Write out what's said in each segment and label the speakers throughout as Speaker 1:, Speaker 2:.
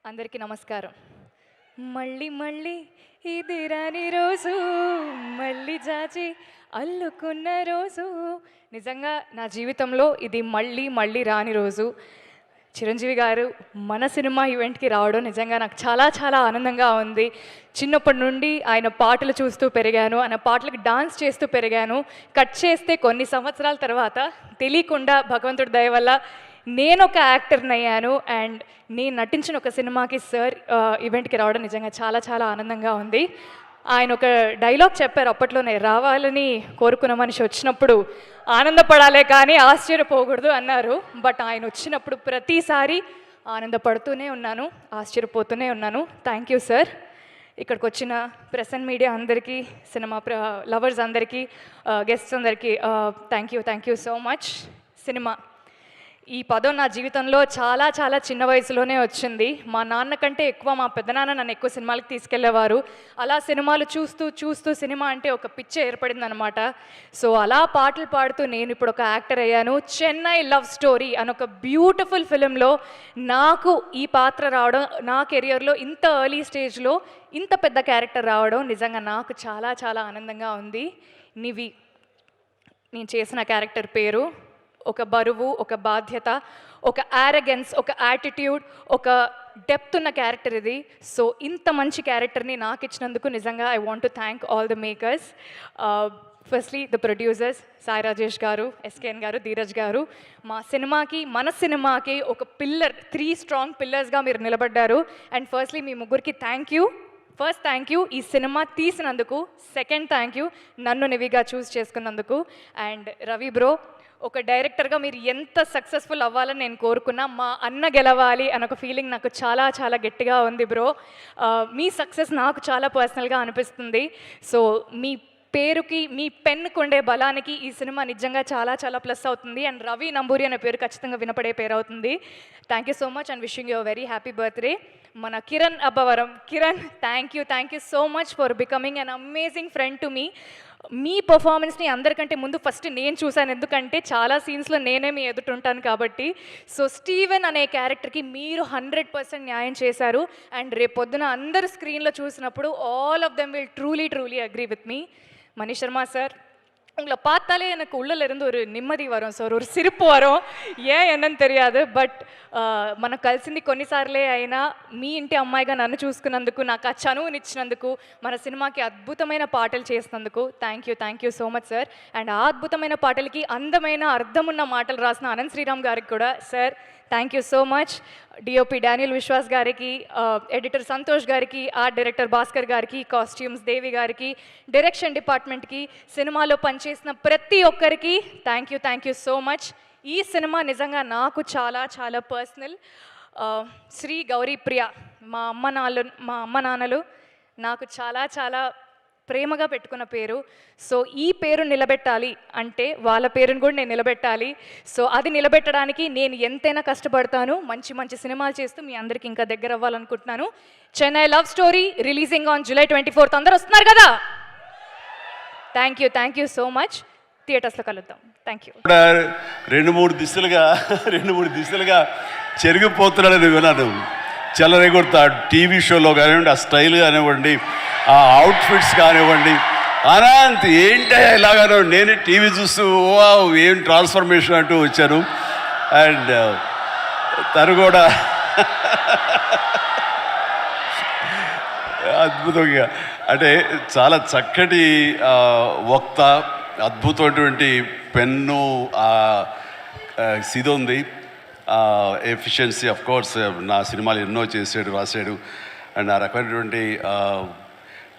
Speaker 1: అందరికీ నమస్కారం. మళ్ళీ మళ్ళీ ఇది రాని రోజు, మళ్ళీ జాజి అల్లుకున్న రోజు. నిజంగా నా జీవితంలో ఇది మళ్ళీ మళ్ళీ రాని రోజు. చిరంజీవి గారు మన సినిమా ఈవెంట్కి రావడం నిజంగా నాకు చాలా చాలా ఆనందంగా ఉంది. చిన్నప్పటి నుండి ఆయన పాటలు చూస్తూ పెరిగాను, ఆయన పాటలకు డాన్స్ చేస్తూ పెరిగాను. కట్ చేస్తే కొన్ని సంవత్సరాల తర్వాత తెలియకుండా భగవంతుడి దయ వల్ల నేను ఒక యాక్టర్ని అయ్యాను. అండ్ నేను నటించిన ఒక సినిమాకి సార్ ఈవెంట్కి రావడం నిజంగా చాలా చాలా ఆనందంగా ఉంది. ఆయన ఒక డైలాగ్ చెప్పారు అప్పట్లోనే, రావాలని కోరుకున్న మనిషి వచ్చినప్పుడు ఆనందపడాలే కానీ ఆశ్చర్యపోకూడదు అన్నారు. బట్ ఆయన వచ్చినప్పుడు ప్రతిసారి ఆనందపడుతూనే ఉన్నాను, ఆశ్చర్యపోతూనే ఉన్నాను. Thank you sir. ఇక్కడికి వచ్చిన ప్రెస్ అండ్ మీడియా అందరికీ, సినిమా లవర్స్ అందరికీ, గెస్ట్స్ అందరికీ thank you so much. Cinema ఈ పదం నా జీవితంలో చాలా చాలా చిన్న వయసులోనే వచ్చింది. మా నాన్న కంటే ఎక్కువ మా పెద్దనాన్న నన్ను ఎక్కువ సినిమాలకు తీసుకెళ్లేవారు. అలా సినిమాలు చూస్తూ చూస్తూ సినిమా అంటే ఒక పిచ్చి ఏర్పడింది అనమాట. సో అలా పాటలు పాడుతూ నేను ఇప్పుడు ఒక యాక్టర్ అయ్యాను. చెన్నై లవ్ స్టోరీ అని ఒక బ్యూటిఫుల్ ఫిలింలో నాకు ఈ పాత్ర రావడం, నా కెరియర్లో ఇంత ఎర్లీ స్టేజ్లో ఇంత పెద్ద క్యారెక్టర్ రావడం నిజంగా నాకు చాలా చాలా ఆనందంగా ఉంది. నివి నేను చేసిన క్యారెక్టర్ పేరు. ఒక బరువు, ఒక బాధ్యత, ఒక యారగెన్స్, ఒక యాటిట్యూడ్, ఒక డెప్త్ ఉన్న క్యారెక్టర్ ఇది. సో ఇంత మంచి క్యారెక్టర్ని నాకు ఇచ్చినందుకు నిజంగా I want to thank all the makers. Firstly the producers Sai Rajesh గారు, ఎస్కేఎన్ గారు, ధీరజ్ గారు. మన సినిమాకి ఒక పిల్లర్, 3 స్ట్రాంగ్ పిల్లర్స్గా మీరు నిలబడ్డారు. అండ్ ఫస్ట్లీ మీ ముగ్గురికి thank you. First thank you ఈ సినిమా తీసినందుకు. సెకండ్ థ్యాంక్ యూ నన్ను నివిగా చూస్ చేసుకున్నందుకు. అండ్ రవి బ్రో, ఒక డైరెక్టర్గా మీరు ఎంత సక్సెస్ఫుల్ అవ్వాలని నేను కోరుకున్నా, మా అన్న గెలవాలి అని ఒక ఫీలింగ్ నాకు చాలా చాలా గట్టిగా ఉంది బ్రో. మీ సక్సెస్ నాకు చాలా పర్సనల్గా అనిపిస్తుంది. సో మీ పేరుకి, మీ పెన్నుకు ఉండే బలానికి ఈ సినిమా నిజంగా చాలా చాలా ప్లస్ అవుతుంది. అండ్ రవి నంబూరి అనే పేరు ఖచ్చితంగా వినపడే పేరు అవుతుంది. Thank you so much and wishing you very happy birthday. మన Kiran Abbavaram, Kiran thank you so much for becoming an amazing friend to me. మీ పర్ఫార్మెన్స్ని అందరికంటే ముందు ఫస్ట్ నేను చూశాను, ఎందుకంటే చాలా సీన్స్లో నేనే మీ ఎదుటుంటాను కాబట్టి. సో స్టీవెన్ అనే క్యారెక్టర్కి మీరు 100% న్యాయం చేశారు. అండ్ రేపొద్దున అందరు స్క్రీన్లో చూసినప్పుడు all of them will truly agree with me. Manish Sharma sir, உங்களை பார்த்தாலே எனக்கு உள்ளல இருந்து ஒரு நிம்மதி வரும் சார், ஒரு சிரிப்பு வரும். ஏன் என்னன்னு தெரியாது. బట్ మనం కలిసింది కొన్నిసార్లే అయినా మీ ఇంటి అమ్మాయిగా నన్ను చూసుకున్నందుకు, నాకు ఆ చనువునిచ్చినందుకు, మన సినిమాకి అద్భుతమైన పాటలు చేసినందుకు thank you so much sir. And ఆ అద్భుతమైన పాటలకి అందమైన అర్థమున్న మాటలు రాసిన అనంత్ శ్రీరామ్ గారికి కూడా sir thank you so much. DOP Daniel Vishwas గారికి, ఎడిటర్ సంతోష్ గారికి, ఆర్ట్ డైరెక్టర్ భాస్కర్ గారికి, కాస్ట్యూమ్స్ దేవి గారికి, డైరెక్షన్ డిపార్ట్మెంట్కి, సినిమాలో పనిచేసిన ప్రతి ఒక్కరికి థ్యాంక్ యూ సో మచ్. ఈ సినిమా నిజంగా నాకు చాలా చాలా పర్సనల్. శ్రీ గౌరీ ప్రియ, మా అమ్మ నాన్నలు నాకు చాలా చాలా ప్రేమగా పెట్టుకున్న పేరు. సో ఈ పేరు నిలబెట్టాలి అంటే వాళ్ళ పేరుని కూడా నేను నిలబెట్టాలి. సో అది నిలబెట్టడానికి నేను ఎంతైనా కష్టపడతాను. మంచి సినిమాలు చేస్తూ మీ అందరికీ ఇంకా దగ్గర అవ్వాలనుకుంటున్నాను. Chennai love story releasing on July 24th. అందరూ వస్తున్నారు కదా? Thank you so much. థియేటర్స్లో కలుద్దాం. Thank you.
Speaker 2: 2-3 దిశలుగా చెరిగిపోతున్నాడని విన్నాను. చెలరేగొడతా టీవీ షోలో కానివ్వండి, ఆ స్టైల్ కానివ్వండి, ఆ అవుట్ఫిట్స్ కానివ్వండి. అనంత్ ఏంటో ఇలాగానో నేను టీవీ చూస్తూ ఏం ట్రాన్స్ఫర్మేషన్ అంటూ వచ్చాను. అండ్ తను కూడా అద్భుతంగా, అంటే చాలా చక్కటి వక్త, అద్భుతమైనటువంటి పెన్ను, ఇది ఉంది, ఎఫిషియన్సీ. ఆఫ్ కోర్స్ నా సినిమాలు ఎన్నో చేసాడు, రాశాడు. అండ్ ఆ రకమైనటువంటి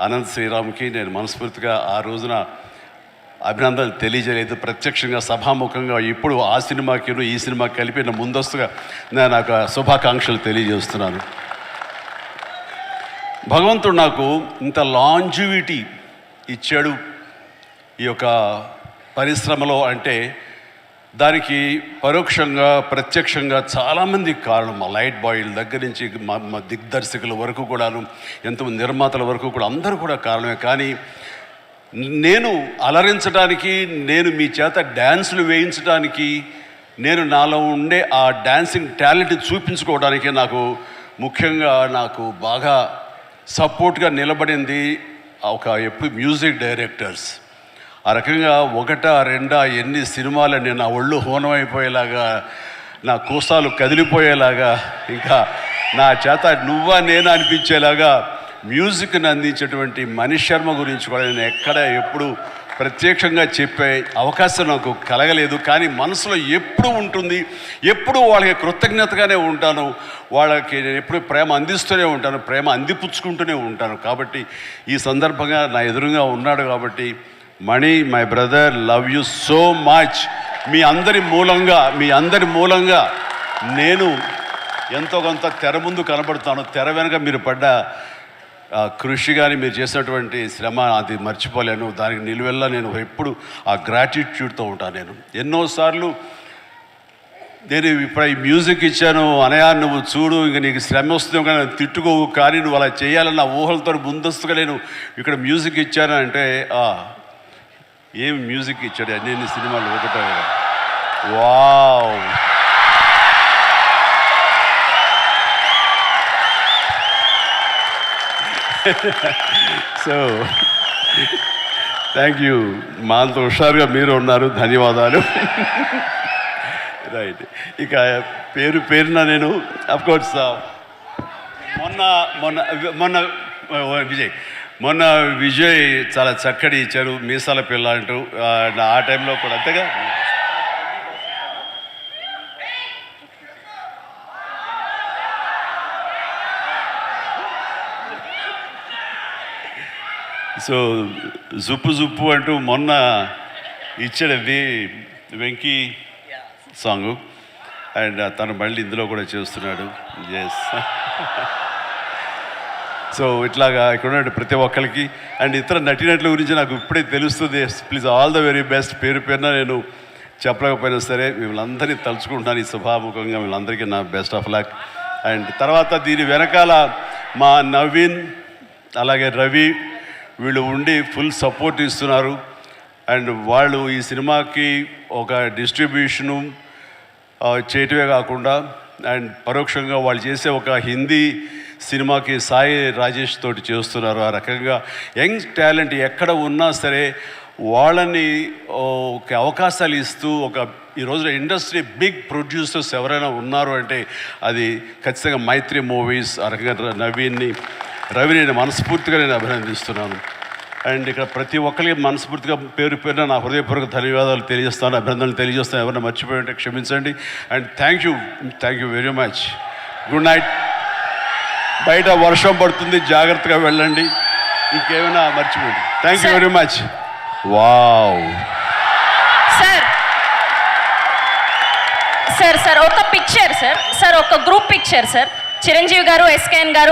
Speaker 2: అనంత్ శ్రీరామ్కి నేను మనస్ఫూర్తిగా ఆ రోజున అభినందనలు తెలియజేయలేదు. ప్రత్యక్షంగా సభాముఖంగా ఇప్పుడు ఆ సినిమాకి ఈ సినిమాకి కలిపి ముందస్తుగా నేను నాకు శుభాకాంక్షలు తెలియజేస్తున్నాను. భగవంతుడు నాకు ఇంత లాంజివిటీ ఇచ్చాడు ఈ యొక్క పరిశ్రమలో అంటే దానికి పరోక్షంగా ప్రత్యక్షంగా చాలామంది కారణం. మా లైట్ బాయ్ల దగ్గర నుంచి మా దిగ్దర్శకుల వరకు కూడాను, ఎంతమంది నిర్మాతల వరకు కూడా అందరూ కూడా కారణమే. కానీ నేను అలరించడానికి, నేను మీ చేత డ్యాన్సులు వేయించడానికి, నేను నాలో ఉండే ఆ డాన్సింగ్ టాలెంట్ చూపించుకోవడానికి నాకు ముఖ్యంగా నాకు బాగా సపోర్ట్గా నిలబడింది ఎప్పుడు మ్యూజిక్ డైరెక్టర్స్. ఆ రకంగా ఒకటా రెండా ఎన్ని సినిమాలని నా ఒళ్ళు హోనమైపోయేలాగా, నా కోసాలు కదిలిపోయేలాగా, ఇంకా నా చేత నువ్వా నేనా అనిపించేలాగా మ్యూజిక్ని అందించేటువంటి మనీష్ శర్మ గురించి కూడా నేను ఎప్పుడు ప్రత్యక్షంగా చెప్పే అవకాశం నాకు కలగలేదు. కానీ మనసులో ఎప్పుడు ఉంటుంది, ఎప్పుడు వాళ్ళకి కృతజ్ఞతగానే ఉంటాను. వాళ్ళకి నేను ఎప్పుడు ప్రేమ అందిస్తూనే ఉంటాను, ప్రేమ అందిపుచ్చుకుంటూనే ఉంటాను. కాబట్టి ఈ సందర్భంగా నా ఎదురుగా ఉన్నాడు కాబట్టి Mani, my brother, love you so much. మీ అందరి మూలంగా నేను ఎంతో కొంత తెర ముందు కనబడతాను. తెర వెనుక మీరు పడ్డ కృషి కానీ మీరు చేసినటువంటి శ్రమ అది మర్చిపోలేను. దానికి నిలువెల్లా నేను ఎప్పుడు ఆ గ్రాటిట్యూడ్తో ఉంటాను. నేను ఎన్నోసార్లు నేను ఇప్పుడు ఈ మ్యూజిక్ ఇచ్చాను అనయా, నువ్వు చూడు ఇంక నీకు శ్రమ వస్తుంది కానీ తిట్టుకోవు, కానీ నువ్వు అలా చేయాలన్న ఊహలతో ముందస్తుగా నేను ఇక్కడ మ్యూజిక్ ఇచ్చాను అంటే ఏం మ్యూజిక్ ఇచ్చాడు అన్ని సినిమాలు ఒకటో. Wow, so thank you. మా అంత హుషారుగా మీరు ఉన్నారు, ధన్యవాదాలు. రైట్, ఇక పేరున నేను అఫ్కోర్స్ మొన్న విజయ్ చాలా చక్కటి ఇచ్చారు, మీసాల పిల్ల అంటూ. ఆ టైంలో కూడా అంతేగా. సో జుప్పు అంటూ మొన్న ఇచ్చాడు వెంకీ సాంగు, అండ్ తను మళ్ళీ ఇందులో కూడా చేస్తున్నాడు. ఎస్. సో ఇట్లాగా ఇక్కడ ఉన్న ప్రతి ఒక్కరికి అండ్ ఇతర నటినట్ల గురించి నాకు ఇప్పుడే తెలుస్తుంది. Please all the very best. పేరున నేను చెప్పలేకపోయినా సరే వీళ్ళందరినీ తలుచుకుంటున్నాను ఈ సభాముఖంగా. వీళ్ళందరికీ నా బెస్ట్ ఆఫ్ లక్. అండ్ తర్వాత దీని వెనకాల మా నవీన్ అలాగే రవి వీళ్ళు ఉండి ఫుల్ సపోర్ట్ ఇస్తున్నారు. అండ్ వాళ్ళు ఈ సినిమాకి ఒక డిస్ట్రిబ్యూషను చేయటమే కాకుండా అండ్ పరోక్షంగా వాళ్ళు చేసే ఒక హిందీ సినిమాకి సాయి రాజేష్ తోటి చేస్తున్నారు. ఆ రకంగా యంగ్ టాలెంట్ ఎక్కడ ఉన్నా సరే వాళ్ళని ఒక అవకాశాలు ఇస్తూ ఈ రోజున ఇండస్ట్రీ బిగ్ ప్రొడ్యూసర్స్ ఎవరైనా ఉన్నారు అంటే అది ఖచ్చితంగా మైత్రి మూవీస్. ఆ రకంగా రవిని నేను మనస్ఫూర్తిగా నేను అభినందిస్తున్నాను. అండ్ ఇక్కడ ప్రతి ఒక్కరికి మనస్ఫూర్తిగా పేరున నా హృదయపూర్వక ధన్యవాదాలు తెలియజేస్తాను, అభినందనలు తెలియజేస్తాను. ఎవరైనా మర్చిపోయి ఉంటే క్షమించండి. And thank you very much. Good night. బయట వర్షం పడుతుంది, జాగ్రత్తగా వెళ్ళండి. ఇంకేమైనా మర్చిపోండి. Thank you very much. Wow.
Speaker 3: Sir ఒక పిక్చర్ సార్ ఒక గ్రూప్ పిక్చర్ సార్. చిరంజీవి గారు, ఎస్కేఎన్ గారు